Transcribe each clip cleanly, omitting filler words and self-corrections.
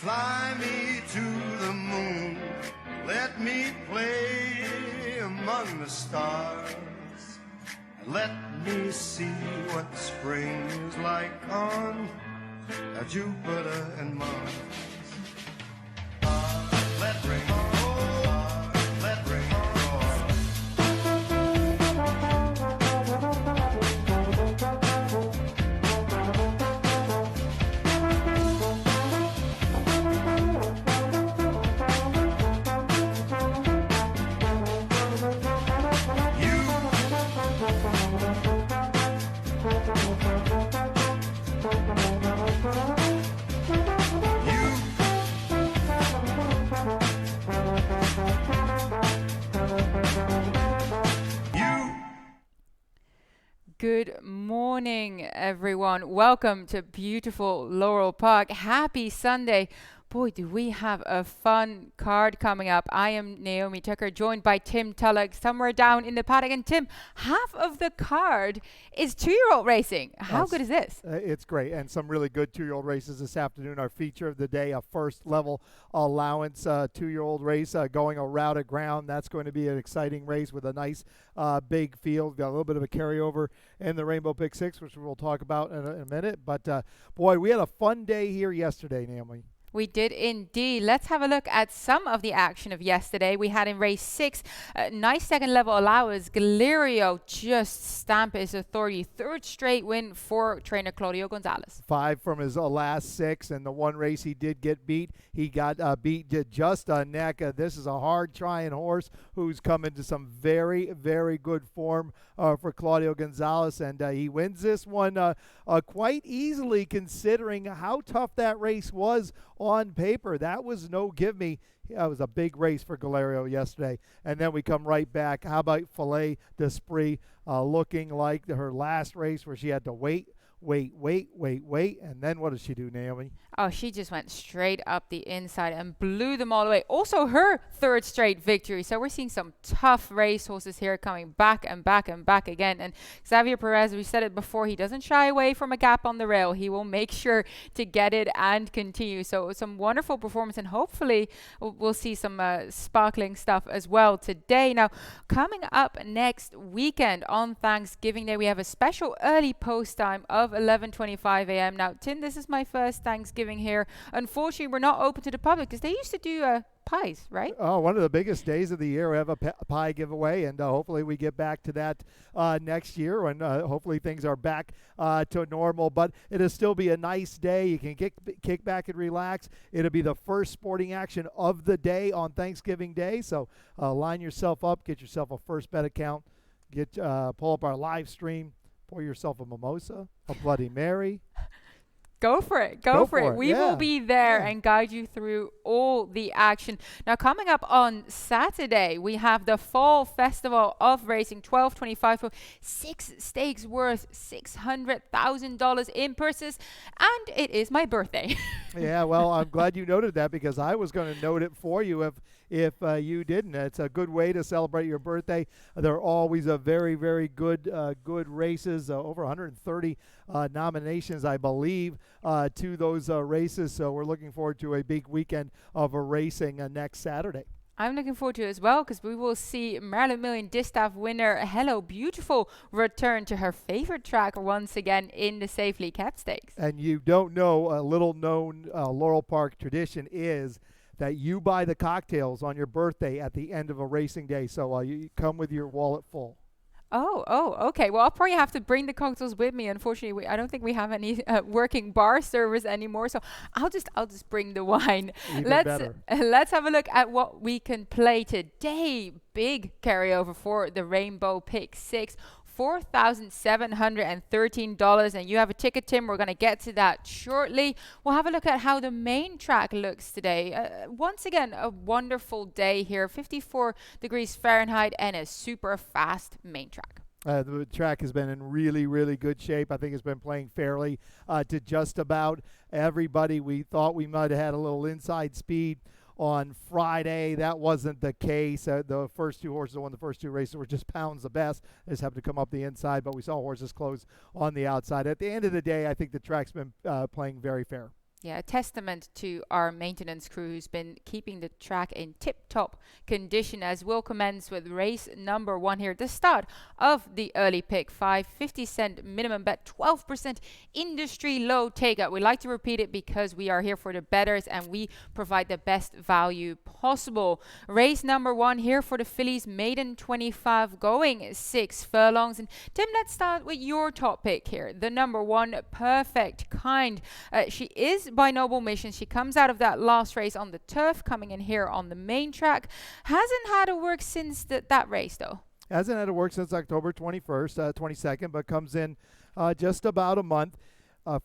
Fly me to the moon, let me play among the stars, and let me see what spring is like on Jupiter and Mars. Let rain roll, let rain Good morning, everyone. Welcome to beautiful Laurel Park. Happy Sunday. Boy, do we have a fun card coming up. I am Naomi Tucker, joined by Tim Tulloch somewhere down in the paddock. And Tim, half of the card is two-year-old racing. How good is this? It's great, and some really good two-year-old races this afternoon. Our feature of the day, a first-level allowance two-year-old race going a routed ground. That's going to be an exciting race with a nice big field. Got a little bit of a carryover in the Rainbow Pick 6, which we'll talk about in a minute. But, boy, we had a fun day here yesterday, Naomi. We did indeed. Let's have a look at some of the action of yesterday. We had in race 6, nice second level allowance. Galerio just stamp his authority. Third straight win for trainer Claudio Gonzalez. 5 from his last 6, and the one race he did get beat. He got beat just a neck. This is a hard-trying horse who's come into some very, very good form for Claudio Gonzalez, and he wins this one quite easily considering how tough that race was on paper. That was no give me. That was a big race for Galerio yesterday. And then we come right back. How about Filet d'Esprit looking like her last race where she had to wait. And then what does she do, Naomi? Oh, she just went straight up the inside and blew them all away. Also her third straight victory. So we're seeing some tough racehorses here coming back and back and back again. And Xavier Perez, we said it before, he doesn't shy away from a gap on the rail. He will make sure to get it and continue. So some wonderful performance, and hopefully we'll see some sparkling stuff as well today. Now, coming up next weekend on Thanksgiving Day, we have a special early post time of 11:25 a.m. Now, Tim, this is my first Thanksgiving here. Unfortunately, we're not open to the public because they used to do pies, right? Oh, one of the biggest days of the year. We have a pie giveaway, and hopefully we get back to that next year when hopefully things are back to normal. But it'll still be a nice day. You can kick back and relax. It'll be the first sporting action of the day on Thanksgiving Day. So line yourself up, get yourself a First Bet account, pull up our live stream, pour yourself a mimosa, a Bloody Mary. Go for it. Go for it. We will be there and guide you through all the action. Now, coming up on Saturday, we have the Fall Festival of Racing, 12:25 for 6 stakes worth $600,000 in purses. And it is my birthday. Yeah, well, I'm glad you noted that because I was going to note it for you if you didn't. It's a good way to celebrate your birthday. They're always a very, very good races, over 130 nominations, I believe, to those races. So we're looking forward to a big weekend of racing next Saturday. I'm looking forward to it as well because we will see Maryland Million Distaff winner Hello Beautiful return to her favorite track once again in the Safely Kept Stakes. And you don't know, a little known Laurel Park tradition is that you buy the cocktails on your birthday at the end of a racing day. So you come with your wallet full. Oh, okay. Well, I'll probably have to bring the cocktails with me. Unfortunately, I don't think we have any working bar service anymore. So I'll just bring the wine. Let's have a look at what we can play today. Big carryover for the Rainbow Pick 6. $4,713, and you have a ticket, Tim. We're going to get to that shortly. We'll have a look at how the main track looks today. Once again, a wonderful day here, 54 degrees Fahrenheit and a super fast main track. The track has been in really, really good shape. I think it's been playing fairly to just about everybody. We thought we might have had a little inside speed on Friday. That wasn't the case. The first two horses that won the first two races were just pounds the best. They just happened to come up the inside, but we saw horses close on the outside. At the end of the day, I think the track's been playing very fair. Yeah, a testament to our maintenance crew who's been keeping the track in tip-top condition, as we'll commence with race number 1 here. The start of the early pick 5, 50-cent minimum bet, 12% industry low takeout. We like to repeat it because we are here for the bettors and we provide the best value possible. Race number 1 here for the Phillies Maiden 25, going 6 furlongs. And Tim, let's start with your top pick here, the number 1, Perfect Kind. She is by Noble Mission. She comes out of that last race on the turf, coming in here on the main track. Hasn't had a work since that race, though. Hasn't had a work since October 22nd, but comes in just about a month.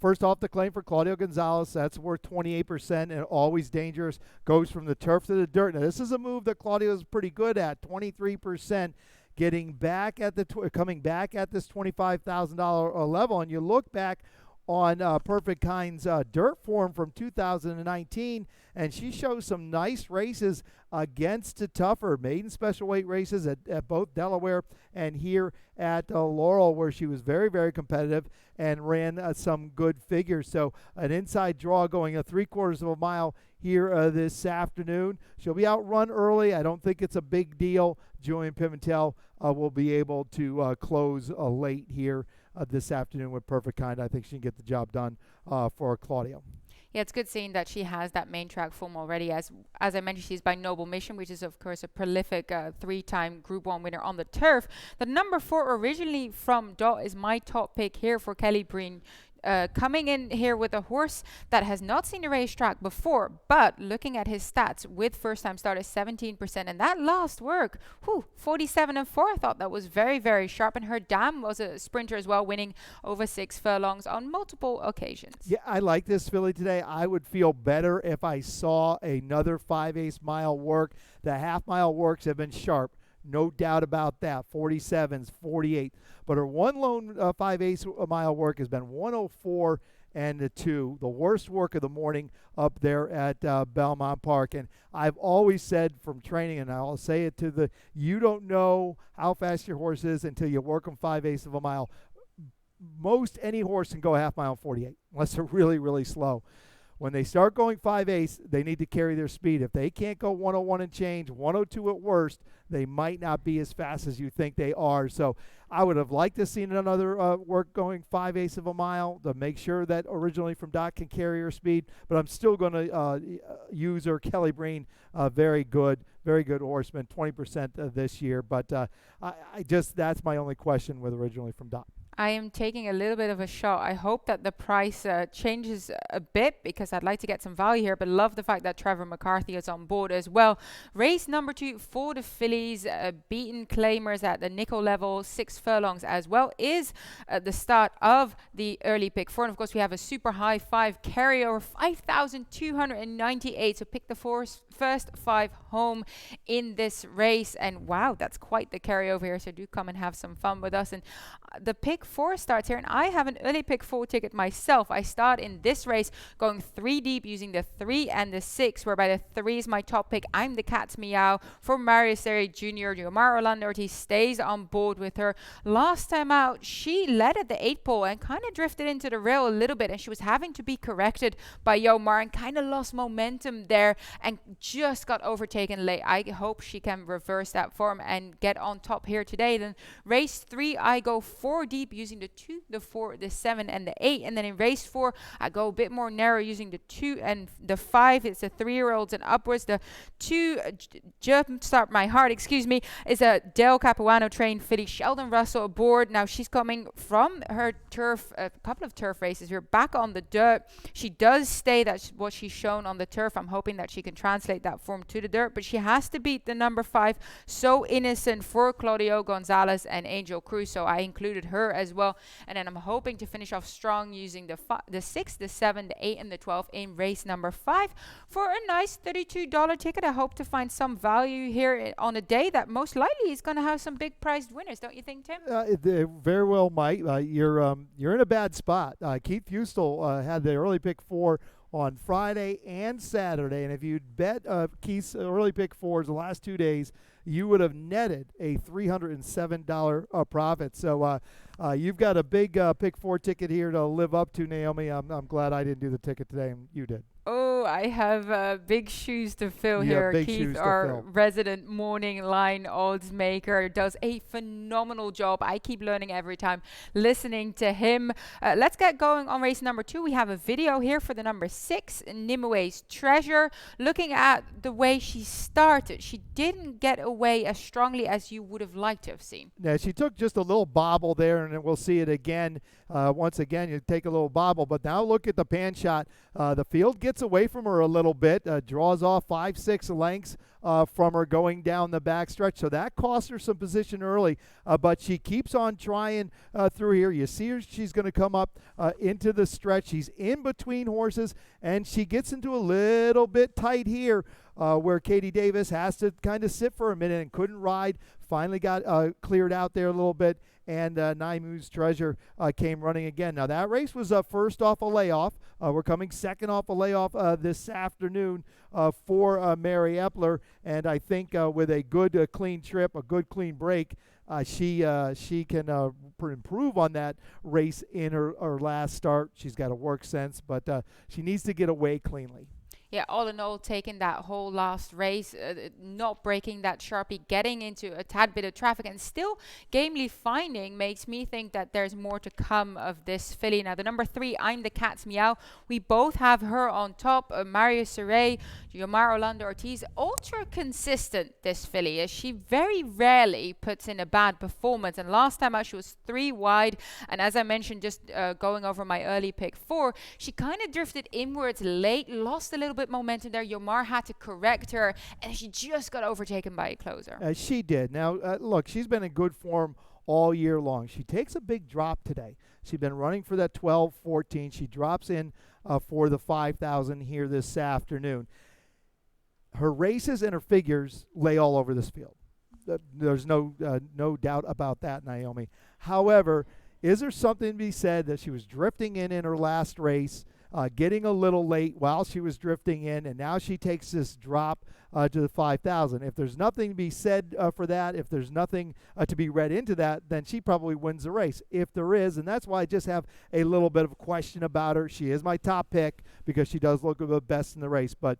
First off, the claim for Claudio Gonzalez, that's worth 28% and always dangerous. Goes from the turf to the dirt. Now, this is a move that Claudio is pretty good at, 23%. Getting back at coming back at this $25,000 level, and you look back on Perfect Kind's dirt form from 2019, and she shows some nice races against the tougher maiden special weight races at both Delaware and here at Laurel, where she was very, very competitive and ran some good figures. So an inside draw going a 3/4 of a mile here this afternoon. She'll be outrun early. I don't think it's a big deal. Julian Pimentel will be able to close late here this afternoon with Perfect Kind. I think she can get the job done for Claudio. Yeah, it's good seeing that she has that main track form already. As I mentioned, she's by Noble Mission, which is, of course, a prolific 3-time Group 1 winner on the turf. The number 4, originally from Dot, is my top pick here for Kelly Breen. Coming in here with a horse that has not seen a racetrack before, but looking at his stats with first-time starter, 17%, and that last work, 47-4. I thought that was very, very sharp, and her dam was a sprinter as well, winning over 6 furlongs on multiple occasions. Yeah, I like this filly today. I would feel better if I saw another 5/8 mile work. The half-mile works have been sharp. No doubt about that. 47s, 48. But her one lone 5/8 mile work has been 104 and a 2. The worst work of the morning up there at Belmont Park. And I've always said from training, and I'll say it to you don't know how fast your horse is until you work them 5/8 of a mile. Most any horse can go a half mile 48, unless they're really, really slow. When they start going 5/8, they need to carry their speed. If they can't go 101 and change, 102 at worst, they might not be as fast as you think they are. So I would have liked to see another work going 5/8 of a mile to make sure that originally from Dot can carry her speed. But I'm still going to use her. Kelly Breen, very good horseman, 20% this year. But that's my only question with originally from Dot. I am taking a little bit of a shot. I hope that the price changes a bit because I'd like to get some value here, but love the fact that Trevor McCarthy is on board as well. Race number 2 for the Phillies, beaten claimers at the nickel level, 6 furlongs as well, is the start of the early pick 4. And of course, we have a super high 5 carryover, 5,298. So pick the first 5 home in this race. And wow, that's quite the carryover here. So do come and have some fun with us. And the pick 4 starts here, and I have an early pick 4 ticket myself. I start in this race going 3 deep using the 3 and the 6, whereby the 3 is my top pick. I'm the Cat's Meow for Marius Seri Jr. Jomar Orlando Ortiz stays on board with her. Last time out, she led at the 8 pole and kind of drifted into the rail a little bit, and she was having to be corrected by Jomar and kind of lost momentum there and just got overtaken late. I hope she can reverse that form and get on top here today. Then race 3, I go 4 deep using the 2, the 4, the 7, and the 8. And then in race 4, I go a bit more narrow using the 2 and the 5. It's the 3-year-olds and upwards. The 2, Jumpstart My Heart, is a Del Capuano trained filly. Sheldon Russell aboard. Now she's coming from her turf, a couple of turf races. We're back on the dirt. She does stay that's what she's shown on the turf. I'm hoping that she can translate that form to the dirt, but she has to beat the number 5, So Innocent, for Claudio Gonzalez and Angel Cruz. So I included her as well, and then I'm hoping to finish off strong using the 6, the 7, the 8, and the 12 in race number 5 for a nice $32 ticket. I hope to find some value here on a day that most likely is going to have some big priced winners, don't you think, Tim? They very well might. You're in a bad spot. Keith Fustel had the early pick 4 on Friday and Saturday, and if you'd bet Keith's early pick 4s the last 2 days, you would have netted a $307 profit. So You've got a big pick 4 ticket here to live up to, Naomi. I'm glad I didn't do the ticket today, and you did. Oh, I have big shoes to fill You have here. big Keith, shoes to our fill. resident morning line odds maker, does a phenomenal job. I keep learning every time listening to him. Let's get going on race number 2. We have a video here for the number 6, Nimue's Treasure. Looking at the way she started, she didn't get away as strongly as you would have liked to have seen. Yeah, she took just a little bobble there, and we'll see it again. Once again, you take a little bobble, but now look at the pan shot. The field gets away from her a little bit, draws off 5-6 lengths from her going down the back stretch. So that cost her some position early, but she keeps on trying through here. You see her, she's going to come up into the stretch. She's in between horses, and she gets into a little bit tight here where Katie Davis has to kind of sit for a minute and couldn't ride. Finally got cleared out there a little bit, and Nimue's Treasure came running again. Now, that race was first off a layoff. We're coming second off a layoff this afternoon for Mary Epler, and I think with a good clean trip, a good clean break, she can improve on that race in her last start. She's got a work sense, but she needs to get away cleanly. Yeah, all in all, taking that whole last race, not breaking that Sharpie, getting into a tad bit of traffic, and still gamely finding makes me think that there's more to come of this filly. Now, the number 3, I'm the Cat's Meow. We both have her on top. Mario Serray, Yomar Orlando Ortiz, ultra consistent, this filly. As she very rarely puts in a bad performance. And last time out, she was 3 wide. And as I mentioned, just going over my early pick 4, she kind of drifted inwards late, lost a little bit momentum there. Yomar had to correct her, and she just got overtaken by a closer. She did. Now, look, she's been in good form all year long. She takes a big drop today. She's been running for that 12-14. She drops in for the 5,000 here this afternoon. Her races and her figures lay all over this field. There's no doubt about that, Naomi. However, is there something to be said that she was drifting in her last race, getting a little late while she was drifting in, and now she takes this drop to the 5,000. If there's nothing to be said for that, if there's nothing to be read into that, then she probably wins the race. If there is, and that's why I just have a little bit of a question about her. She is my top pick because she does look the best in the race, but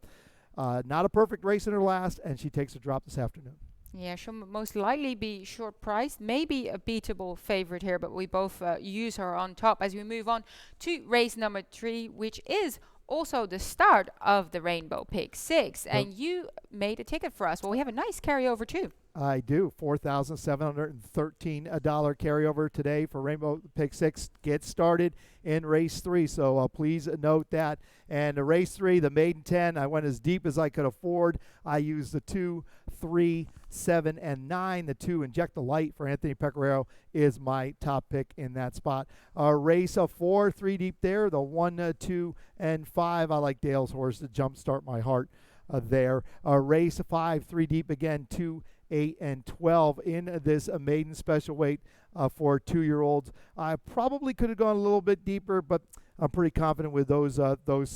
not a perfect race in her last, and she takes a drop this afternoon. Yeah, she'll most likely be short priced, maybe a beatable favorite here, but we both use her on top as we move on to race number 3, which is also the start of the Rainbow Pick 6. And you made a ticket for us. Well, we have a nice carryover too. I do. $4,713 carryover today for Rainbow Pick 6. Get started in race 3, so please note that. And race 3, the maiden 10, I went as deep as I could afford. I used the 2, 3, 7, and 9. The 2, Inject the Light for Anthony Pecoraro, is my top pick in that spot. Race 4, 3 deep there. The 1, 2, and 5. I like Dale's horse to jumpstart my heart there. Race 5, 3 deep again. 2, 8, and 12 in this maiden special weight for 2-year-olds. I probably could have gone a little bit deeper, but I'm pretty confident with those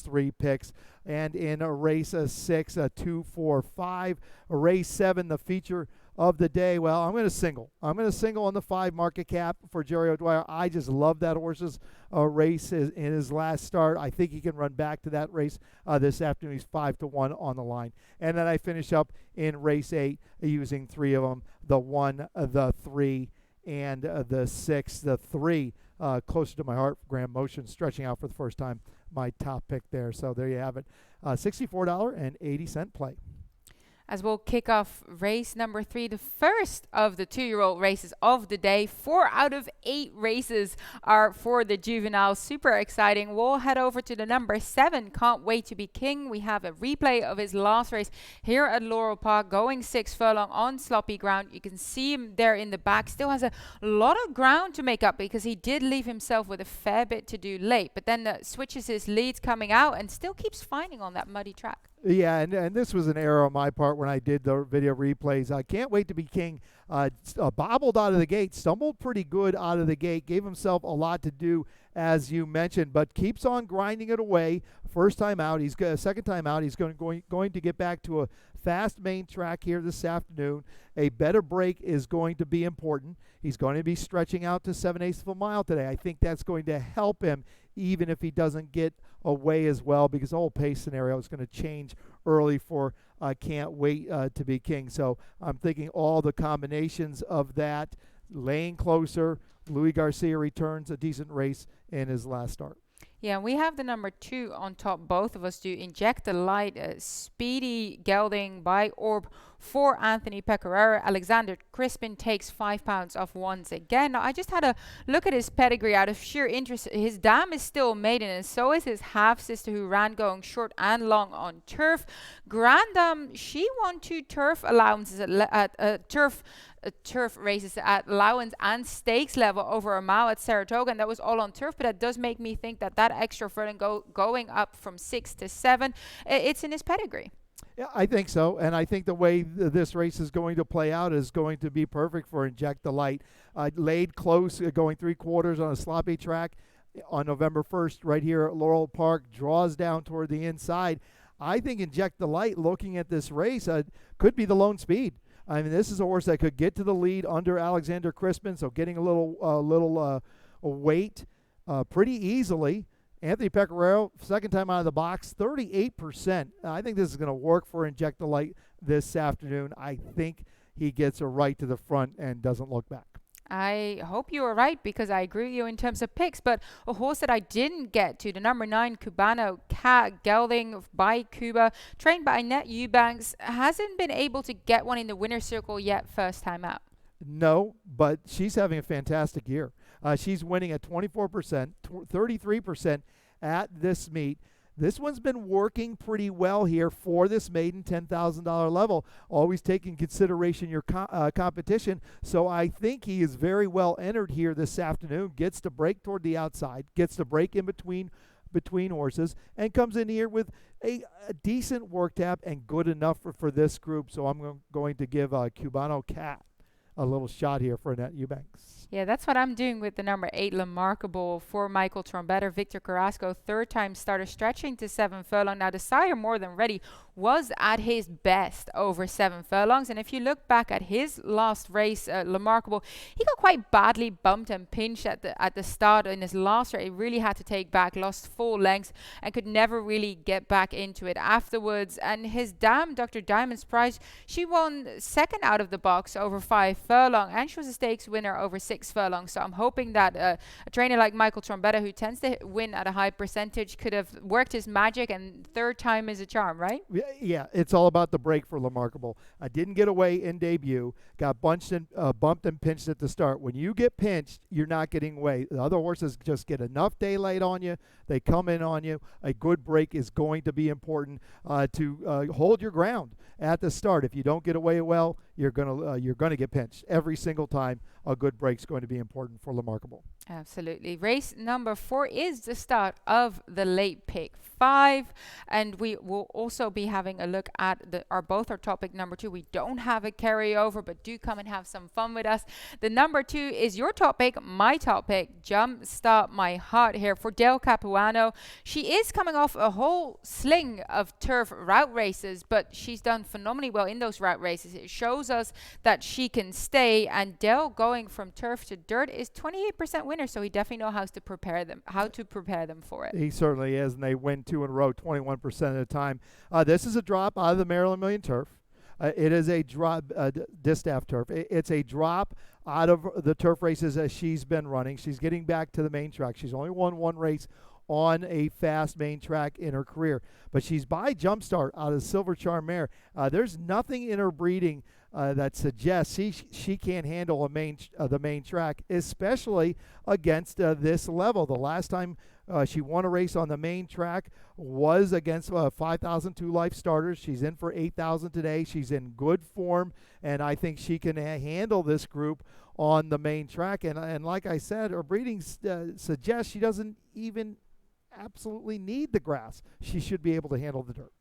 3 picks. And in race 6, 2, 4, 5. Race 7, the feature of the day. Well, I'm going to single. I'm going to single on the 5 market cap for Jerry O'Dwyer. I just love that horse's race in his last start. I think he can run back to that race this afternoon. He's 5-1 on the line. And then I finish up in race 8 using 3 of them, the 1, the 3, and the 6. The 3 closer to my heart, Grand Motion, stretching out for the first time, my top pick there. So there you have it, $64.80 play. As we'll kick off race number 3, the first of the 2-year-old races of the day. 4 out of 8 races are for the juveniles. Super exciting. We'll head over to the number 7, Can't Wait to Be King. We have a replay of his last race here at Laurel Park, going 6 furlong on sloppy ground. You can see him there in the back. Still has a lot of ground to make up because he did leave himself with a fair bit to do late, but then switches his leads coming out and still keeps finding on that muddy track. Yeah, and this was an error on my part when I did the video replays. I Can't Wait to Be King bobbled out of the gate, stumbled pretty good out of the gate, gave himself a lot to do as you mentioned, but keeps on grinding it away. First time out, second time out, he's going to get back to a fast main track here this afternoon. A better break is going to be important. He's going to be stretching out to 7/8 of a mile today. I think that's going to help him, even if he doesn't get away as well, because the whole pace scenario is going to change early for Can't Wait to Be King. So I'm thinking all the combinations of that, laying closer. Louis Garcia returns a decent race in his last start. Yeah, we have the number 2 on top. Both of us do. Inject the Light, speedy gelding by Orb for Anthony Pecoraro. Alexander Crispin takes 5 pounds off once again. Now, I just had a look at his pedigree out of sheer interest. His dam is still maiden, and so is his half-sister, who ran going short and long on turf. Grandam, she won 2 turf allowances at turf races at allowance and stakes level over a mile at Saratoga, and that was all on turf. But that does make me think that extra furlong going up from 6 to 7, it's in his pedigree. Yeah, I think so, and I think the way this race is going to play out is going to be perfect for Inject the Light. Laid close, going 3/4 on a sloppy track on November 1st right here at Laurel Park, draws down toward the inside. I think Inject the Light, looking at this race, could be the lone speed. I mean, this is a horse that could get to the lead under Alexander Crispin, so getting a little weight pretty easily. Anthony Pecoraro, second time out of the box, 38%. I think this is going to work for Inject the Light this afternoon. I think he gets a right to the front and doesn't look back. I hope you are right, because I agree with you in terms of picks. But a horse that I didn't get to, the number 9 Cubano Cat Gelding by Cuba, trained by Annette Eubanks, hasn't been able to get one in the winner's circle yet, first time out. No, but she's having a fantastic year. She's winning at 24%, 33% at this meet. This one's been working pretty well here for this maiden $10,000 level, always taking consideration your competition. So I think he is very well entered here this afternoon, gets to break toward the outside, gets to break in between horses, and comes in here with a decent work tap and good enough for this group. So I'm going to give Cubano Cat a little shot here for Annette Eubanks. Yeah, that's what I'm doing with the number 8 Lamarkable for Michael Trombetter. Victor Carrasco, third time starter, stretching to 7 furlong. Now, the sire, More Than Ready, was at his best over 7 furlongs. And if you look back at his last race, Lamarkable, he got quite badly bumped and pinched at the start in his last race. He really had to take back, lost 4 lengths, and could never really get back into it afterwards. And his dam, Dr. Diamond's Prize, she won second out of the box over 5 furlong, and she was a stakes winner over 6 furlongs. So I'm hoping that a trainer like Michael Trombetter, who tends to win at a high percentage, could have worked his magic, and third time is a charm, right? Yeah, it's all about the break for Lamarkable. I didn't get away in debut, got bumped and pinched at the start. When you get pinched, you're not getting away. The other horses just get enough daylight on you. They come in on you. A good break is going to be important to hold your ground at the start. If you don't get away well, you're gonna get pinched every single time. A good break's going to be important for Lamarkable. Absolutely. Race number 4 is the start of the late pick 5, and we will also be having a look at both our topic number 2. We don't have a carryover, but do come and have some fun with us. The number 2 is your topic, my topic, Jumpstart My Heart here for Del Capuano. She is coming off a whole sling of turf route races, but she's done phenomenally well in those route races. It shows us that she can stay, and Del going from turf to dirt is 28% winner, so he definitely knows how to prepare them for it. He certainly is, and they win 2 in a row 21% of the time. This is a drop out of the Maryland Million turf. It is a drop, distaff turf. It's a drop out of the turf races as she's been running. She's getting back to the main track. She's only won 1 race on a fast main track in her career, but she's by Jumpstart out of Silver Charm Mare. There's nothing in her breeding that suggests she can't handle the main track, especially against this level. The last time she won a race on the main track was against 5,002 life starters. She's in for 8,000 today. She's in good form, and I think she can handle this group on the main track. And like I said, her breeding suggests she doesn't even absolutely need the grass. She should be able to handle the dirt.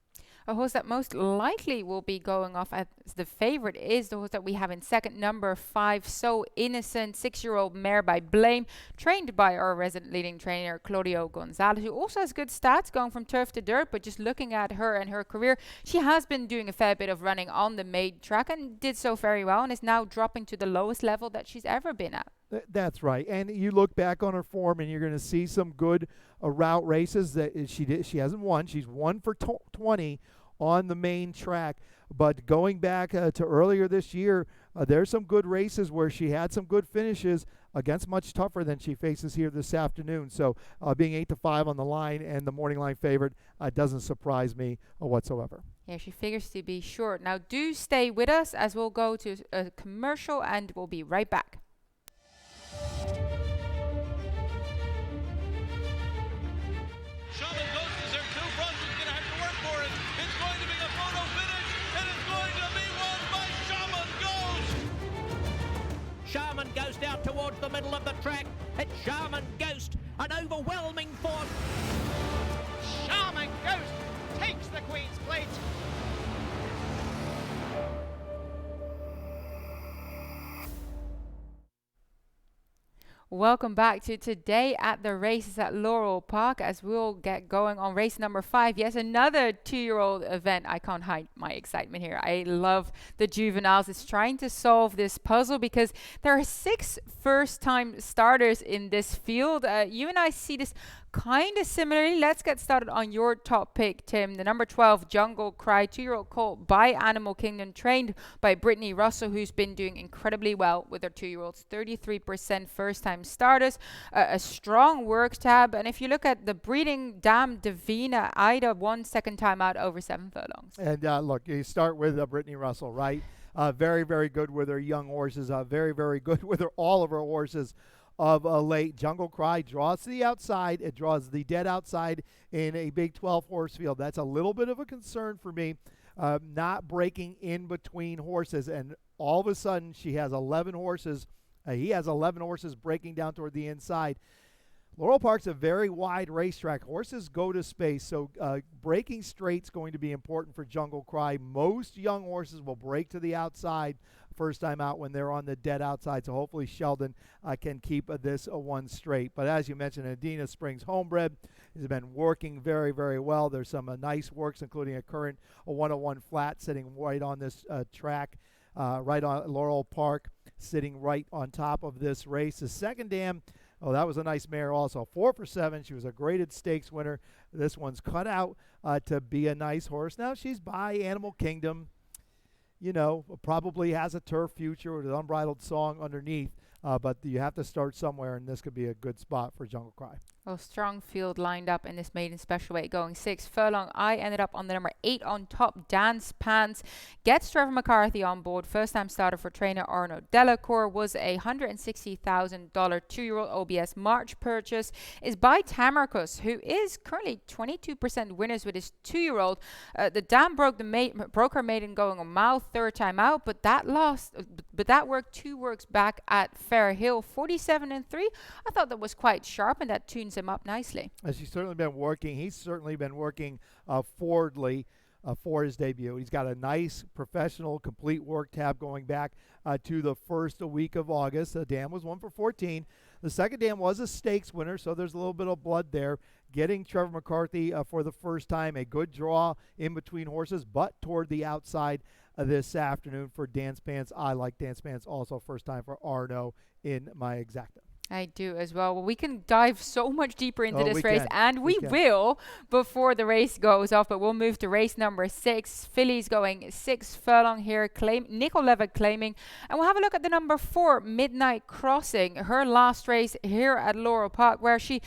A horse that most likely will be going off as the favorite is the horse that we have in second, number 5, So Innocent, 6-year-old mare by Blame, trained by our resident leading trainer Claudio Gonzalez, who also has good stats going from turf to dirt. But just looking at her and her career, she has been doing a fair bit of running on the maiden track and did so very well, and is now dropping to the lowest level that she's ever been at. That's right. And you look back on her form, and you're going to see some good route races that she hasn't won. She's won for 20 on the main track. But going back to earlier this year, there's some good races where she had some good finishes against much tougher than she faces here this afternoon. So being 8-5 on the line and the morning line favorite doesn't surprise me whatsoever. Yeah, she figures to be short. Now do stay with us as we'll go to a commercial and we'll be right back. Shaman Ghost is there too. Bronze is going to have to work for it. It's going to be a photo finish, and it's going to be won by Shaman Ghost. Shaman Ghost out towards the middle of the track. It's Shaman Ghost, an overwhelming force. Shaman Ghost takes the Queen's Plate. Welcome back to Today at the Races at Laurel Park as we'll get going on race number 5. Yes, another 2-year-old event. I can't hide my excitement here. I love the juveniles. It's trying to solve this puzzle because there are 6 first-time starters in this field. You and I see this kind of similarly. Let's get started on your top pick, Tim. The number 12, Jungle Cry, 2-year-old colt by Animal Kingdom, trained by Brittany Russell, who's been doing incredibly well with her 2-year-olds. 33% first-time starters, a strong work tab. And if you look at the breeding dam Davina, Ida won second time out over 7 furlongs. And look, you start with Brittany Russell, right? Very, very good with her young horses. Very, very good with all of her horses of late. Jungle Cry draws to the outside. It draws the dead outside in a big 12-horse field. That's a little bit of a concern for me, not breaking in between horses. And all of a sudden, she has 11 horses. He has 11 horses breaking down toward the inside. Laurel Park's a very wide racetrack. Horses go to space, so breaking straight's going to be important for Jungle Cry. Most young horses will break to the outside first time out when they're on the dead outside, so hopefully Sheldon can keep this one straight. But as you mentioned, Adina Springs Homebred has been working very, very well. There's some nice works, including a current 101 flat sitting right on this track, right on Laurel Park, sitting right on top of this race. The second dam, oh, that was a nice mare also. 4 for 7. She was a graded stakes winner. This one's cut out to be a nice horse. Now she's by Animal Kingdom. You know, probably has a turf future with an Unbridled Song underneath. But you have to start somewhere, and this could be a good spot for Jungle Cry. Well, strong field lined up in this maiden special weight going 6 furlong. I ended up on the number 8 on top, Dance Pants. Gets Trevor McCarthy on board. First time starter for trainer Arno Delacour. Was a $160,000 2-year-old OBS March purchase. Is by Tamarcus, who is currently 22% winners with his 2-year-old. The dam broke her maiden going a mile, third time out, but that worked 2 works back at Fair Hill, 47-3. I thought that was quite sharp, and that tunes him up nicely. As he's certainly been working, forwardly for his debut. He's got a nice professional complete work tab going back to the first week of August. The dam was 1 for 14. The second dam was a stakes winner, so there's a little bit of blood there. Getting Trevor McCarthy for the first time, a good draw in between horses, but toward the outside this afternoon for Dance Pants. I like Dance Pants also, first time for Arno in my exacta. I do as well. Well, we can dive so much deeper into this race, can. and we will before the race goes off, but we'll move to race number 6. Phillies going 6 furlong here, Nicole Levitt claiming, and we'll have a look at the number 4, Midnight Crossing, her last race here at Laurel Park, where she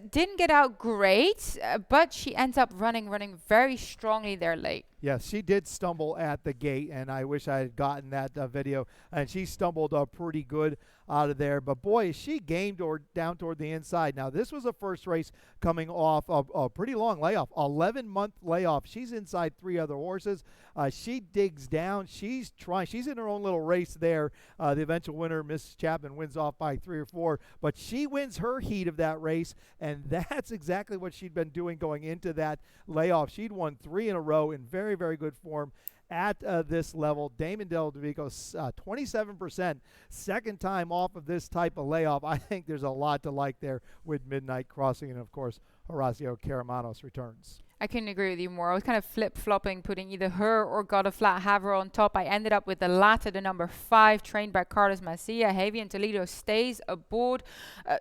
didn't get out great, but she ends up running very strongly there late. Yes, she did stumble at the gate, and I wish I had gotten that video. And she stumbled pretty good out of there. But boy, is she game down toward the inside. Now, this was a first race coming off a pretty long layoff, 11-month layoff. She's inside 3 other horses. She digs down. She's trying. She's in her own little race there. The eventual winner, Miss Chapman, wins off by 3 or 4. But she wins her heat of that race, and that's exactly what she'd been doing going into that layoff. She'd won 3 in a row in very, very good form at this level. Damon Del Dovico, 27%, second time off of this type of layoff. I think there's a lot to like there with Midnight Crossing, and of course, Horacio Caramanos returns. I couldn't agree with you more. I was kind of flip-flopping, putting either her or Got a Flat Haver on top. I ended up with the latter, the number 5, trained by Carlos Macia. Javier Toledo stays aboard.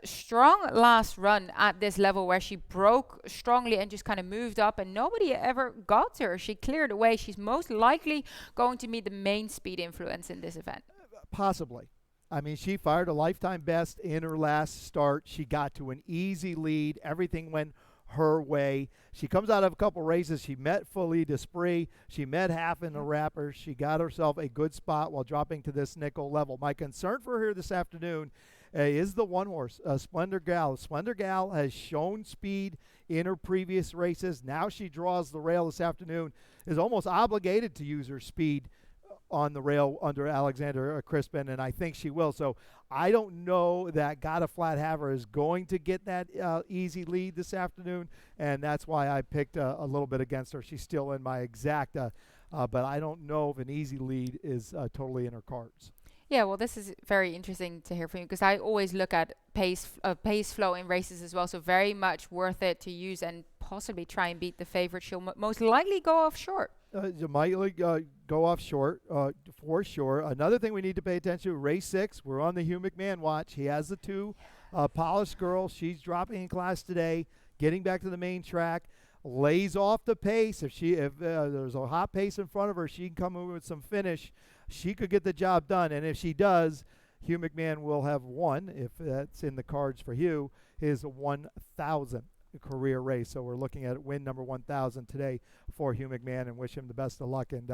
Strong last run at this level where she broke strongly and just kind of moved up, and nobody ever got to her. She cleared away. She's most likely going to be the main speed influence in this event. Possibly. I mean, she fired a lifetime best in her last start. She got to an easy lead. Everything went her way. She comes out of a couple races. She met Folie d'Esprit. She met Half in the Wrapper. She got herself a good spot while dropping to this nickel level. My concern for her this afternoon is the one horse, Splendor Gal. Splendor Gal has shown speed in her previous races. Now she draws the rail this afternoon, is almost obligated to use her speed on the rail under Alexander Crispin, and I think she will. So I don't know that Got a Flat Haver is going to get that easy lead this afternoon, and that's why I picked a little bit against her. She's still in my exacta, but I don't know if an easy lead is totally in her cards. Yeah, well, this is very interesting to hear from you, because I always look at pace flow in races as well. So very much worth it to use and possibly try and beat the favorite. She'll most likely go off short. You might go off short for sure. Another thing we need to pay attention to, race 6, we're on the Hugh McMahon watch. He has the 2 Polished Girl. She's dropping in class today, getting back to the main track, lays off the pace. If there's a hot pace in front of her, she can come over with some finish. She could get the job done, and if she does, Hugh McMahon will have won, if that's in the cards for Hugh, his 1,000th career race. So we're looking at win number 1,000 today for Hugh McMahon, and wish him the best of luck. And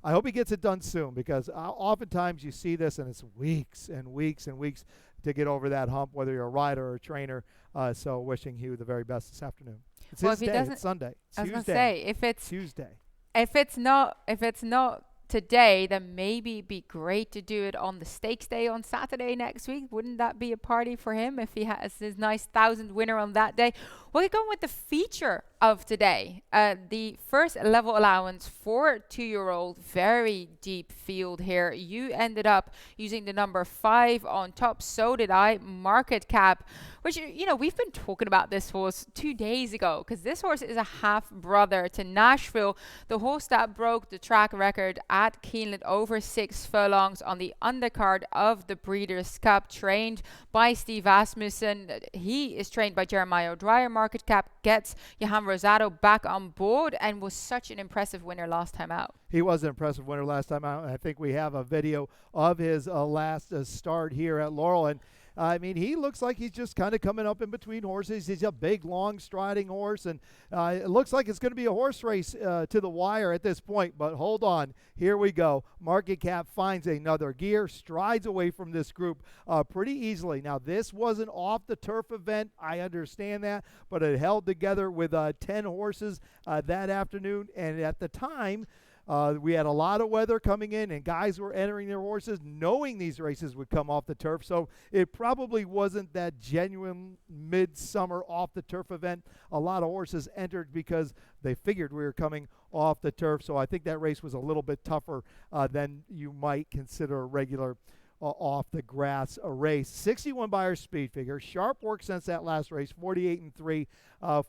I hope he gets it done soon, because oftentimes you see this and it's weeks and weeks and weeks to get over that hump, whether you're a rider or a trainer. So wishing Hugh the very best this afternoon. It's his day. It's Sunday. I was going to say, if it's Tuesday. If it's not today, then maybe it'd be great to do it on the stakes day on Saturday next week. Wouldn't that be a party for him if he has his nice 1,000th winner on that day? We're going with the feature of today. The first level allowance for 2-year-old, very deep field here. You ended up using the number 5 on top. So did I. Market Cap, which, we've been talking about this horse 2 days ago, because this horse is a half brother to Nashville, the horse that broke the track record at Keeneland over 6 furlongs on the undercard of the Breeders' Cup, trained by Steve Asmussen. He is trained by Jeremiah O'Dwyer. Market Cap gets Johan Rosado back on board and was such an impressive winner last time out. He was an impressive winner last time out. I think we have a video of his last start here at Laurel, and I mean, he looks like he's just kind of coming up in between horses. He's a big, long, striding horse, and it looks like it's going to be a horse race to the wire at this point. But hold on. Here we go. Market Cap finds another gear, strides away from this group pretty easily. Now, this was an off-the-turf event. I understand that, but it held together with 10 horses that afternoon, and at the time, we had a lot of weather coming in, and guys were entering their horses knowing these races would come off the turf. So it probably wasn't that genuine midsummer off-the-turf event. A lot of horses entered because they figured we were coming off the turf. So I think that race was a little bit tougher than you might consider a regular off the grass race. 61 Beyer speed figure. Sharp work since that last race. 48-3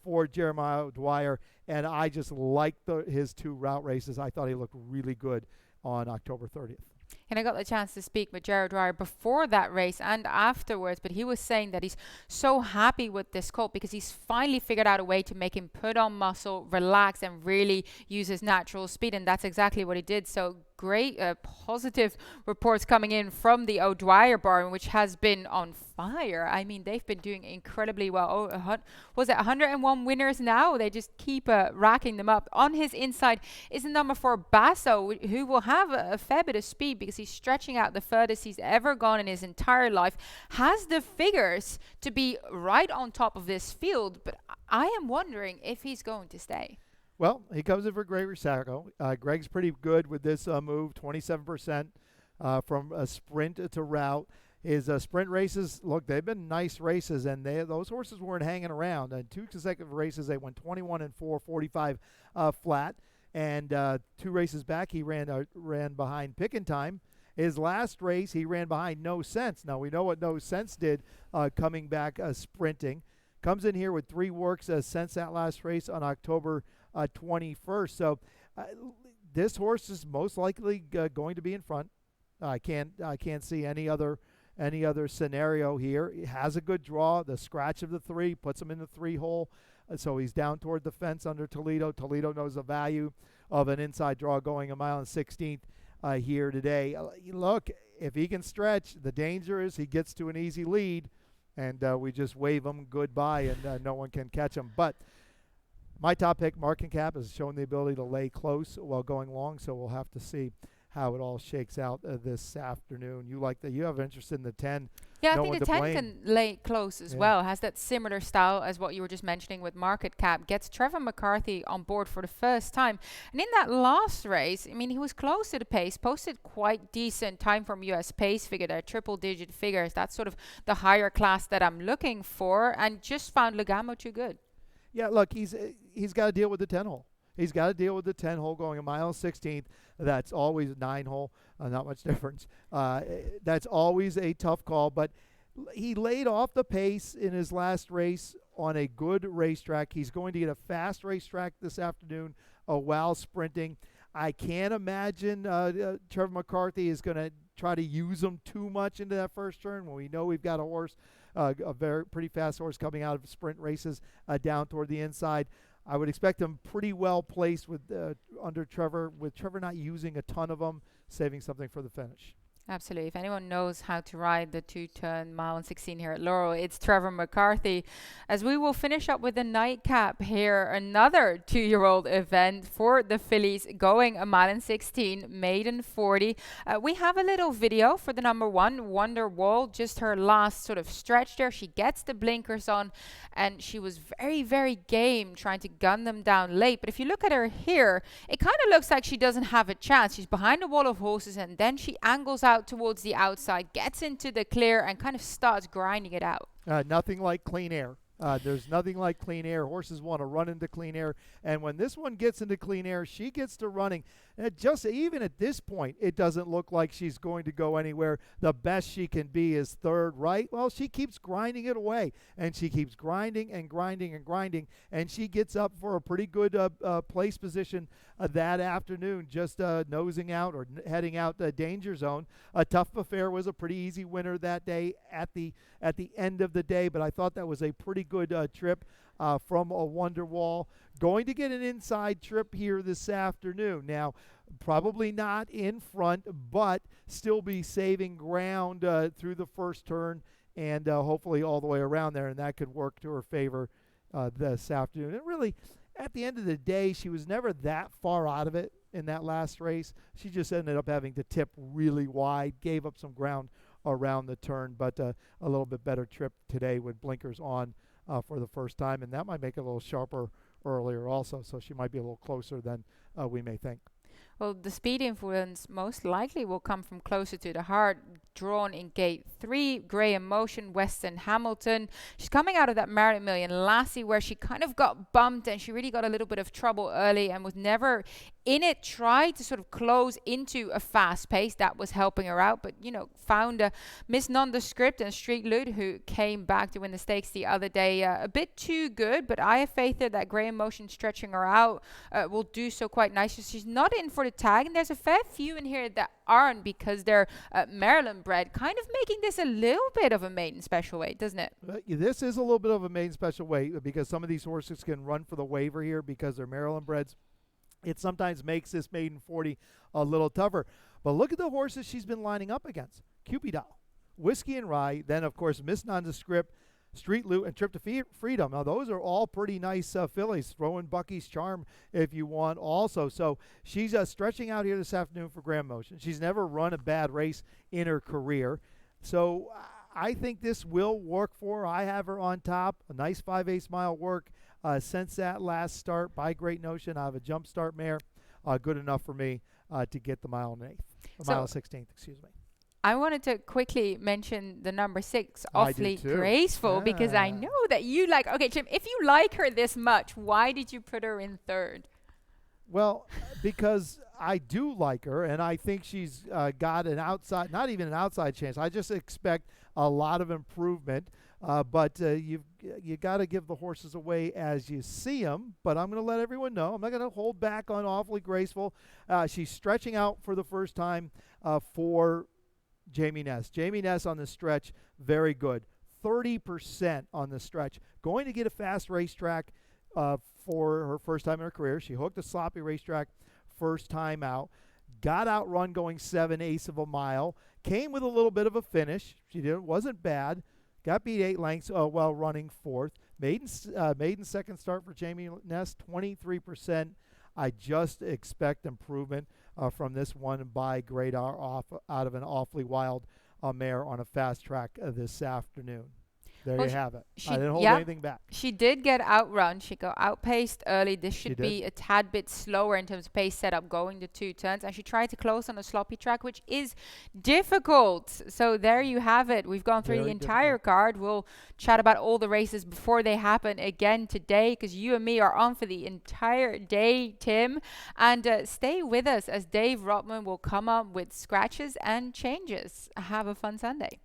for Jeremiah Dwyer. And I just liked his 2 route races. I thought he looked really good on October 30th. And I got the chance to speak with Jared Dwyer before that race and afterwards, but he was saying that he's so happy with this colt because he's finally figured out a way to make him put on muscle, relax, and really use his natural speed, and that's exactly what he did. So great positive reports coming in from the O'Dwyer barn, which has been on fire. I mean, they've been doing incredibly well. Was it 101 winners now? They just keep racking them up. On his inside is the number 4 Basso, who will have a fair bit of speed because he's stretching out the furthest he's ever gone in his entire life. Has the figures to be right on top of this field, but I am wondering if he's going to stay. Well, he comes in for Greg Rusacco. Greg's pretty good with this move, 27% from a sprint to route. His sprint races, look, they've been nice races, and those horses weren't hanging around. In 2 consecutive races, they went 21 and 4, 45 flat. And 2 races back, he ran behind Pick and Time. His last race, he ran behind No Sense. Now, we know what No Sense did coming back sprinting. Comes in here with 3 works since that last race on October 21st. So this horse is most likely going to be in front. I can't see any other scenario here. He has a good draw. The scratch of the 3 puts him in the 3 hole. So he's down toward the fence under Toledo. Toledo knows the value of an inside draw going 1 mile and 16th here today. Look, if he can stretch, the danger is he gets to an easy lead, and we just wave him goodbye, and no one can catch him. But my top pick, Markin Cap, has shown the ability to lay close while going long, so we'll have to see how it all shakes out this afternoon. You have interest in the 10. Yeah, no I think the 10 can lay close as well. Has that similar style as what you were just mentioning with Market Cap. Gets Trevor McCarthy on board for the first time. And in that last race, I mean, he was close to the pace, posted quite decent time from US pace figure there, triple-digit figures. That's sort of the higher class that I'm looking for, and just found Legamo too good. Yeah, look, he's got to deal with the 10 hole. He's got to deal with the 10 hole going 1 mile 16th. That's always 9 hole, not much difference. That's always a tough call, but he laid off the pace in his last race on a good racetrack. He's going to get a fast racetrack this afternoon while sprinting. I can't imagine Trevor McCarthy is going to try to use him too much into that first turn when we know we've got a horse, a very pretty fast horse coming out of sprint races down toward the inside. I would expect him pretty well placed with under Trevor, with Trevor not using a ton of them, saving something for the finish. Absolutely. If anyone knows how to ride the 2-turn mile and 16 here at Laurel, it's Trevor McCarthy. As we will finish up with the nightcap here, another 2-year-old event for the Phillies going 1 mile and 16, maiden 40. We have a little video for the number 1, Wonderwall, just her last sort of stretch there. She gets the blinkers on, and she was very, very game trying to gun them down late. But if you look at her here, it kind of looks like she doesn't have a chance. She's behind a wall of horses, and then she angles out towards the outside, gets into the clear, and kind of starts grinding it out. Nothing like clean air. There's nothing like clean air. Horses want to run into clean air, and when this one gets into clean air, she gets to running. And even at this point, it doesn't look like she's going to go anywhere. The best she can be is third, right? Well, she keeps grinding it away, and she keeps grinding and grinding and grinding, and she gets up for a pretty good place position that afternoon, just nosing out or heading out the danger zone. Tough Affair was a pretty easy winner that day at the end of the day, but I thought that was a pretty good trip from a Wonderwall. Going to get an inside trip here this afternoon. Now, probably not in front, but still be saving ground through the first turn and hopefully all the way around there, and that could work to her favor this afternoon. And really, at the end of the day, she was never that far out of it in that last race. She just ended up having to tip really wide, gave up some ground around the turn, but a little bit better trip today with blinkers on for the first time, and that might make it a little sharper earlier also, so she might be a little closer than we may think. Well, the speed influence most likely will come from closer to the heart, drawn in gate 3, Graham Motion, Weston Hamilton. She's coming out of that Maryland Million Lassie where she kind of got bumped and she really got a little bit of trouble early and was never in it, tried to sort of close into a fast pace. That was helping her out, but, you know, found Miss Nondescript and Street Loot, who came back to win the stakes the other day, a bit too good, but I have faith that Graham Motion stretching her out will do so quite nicely. She's not in for the tag, and there's a fair few in here that aren't because they're Maryland bred, kind of making this a little bit of a maiden special weight, doesn't it? This is a little bit of a maiden special weight because some of these horses can run for the waiver here because they're Maryland breds. it sometimes makes this maiden 40 a little tougher. But look at the horses she's been lining up against. Cupid, Whiskey and Rye, then, of course, Miss Nondescript, Street Loot, and Trip to Freedom. Now, those are all pretty nice fillies. Throw in Bucky's Charm if you want also. So she's stretching out here this afternoon for Grand Motion. She's never run a bad race in her career. So I think this will work for her. I have her on top. A nice 5/8 mile work since that last start by Great Notion. I have a jump start mare. Good enough for me to get the mile and eighth. Mile 16th, excuse me. I wanted to quickly mention the number 6, Awfully Graceful, because I know that you like. Okay, Jim, if you like her this much, why did you put her in 3rd? Well, because I do like her, and I think she's got an outside, not even an outside chance. I just expect a lot of improvement. But you got to give the horses away as you see them. But I'm going to let everyone know. I'm not going to hold back on Awfully Graceful. She's stretching out for the first time for Jamie Ness. Jamie Ness on the stretch, very good. 30% on the stretch. Going to get a fast racetrack for her first time in her career. She hooked a sloppy racetrack first time out. Got outrun going 7/8 of a mile. Came with a little bit of a finish. She wasn't bad. Got beat 8 lengths while running 4th. Maiden second start for Jamie Ness, 23%. I just expect improvement from this one by Great R out of an Awfully Wild mare on a fast track this afternoon. There you have it. I didn't hold anything back. She did get outrun. She got outpaced early. This should be a tad bit slower in terms of pace setup going the 2 turns. And she tried to close on a sloppy track, which is difficult. So there you have it. We've gone through the entire card. We'll chat about all the races before they happen again today, because you and me are on for the entire day, Tim. And stay with us as Dave Rotman will come up with scratches and changes. Have a fun Sunday.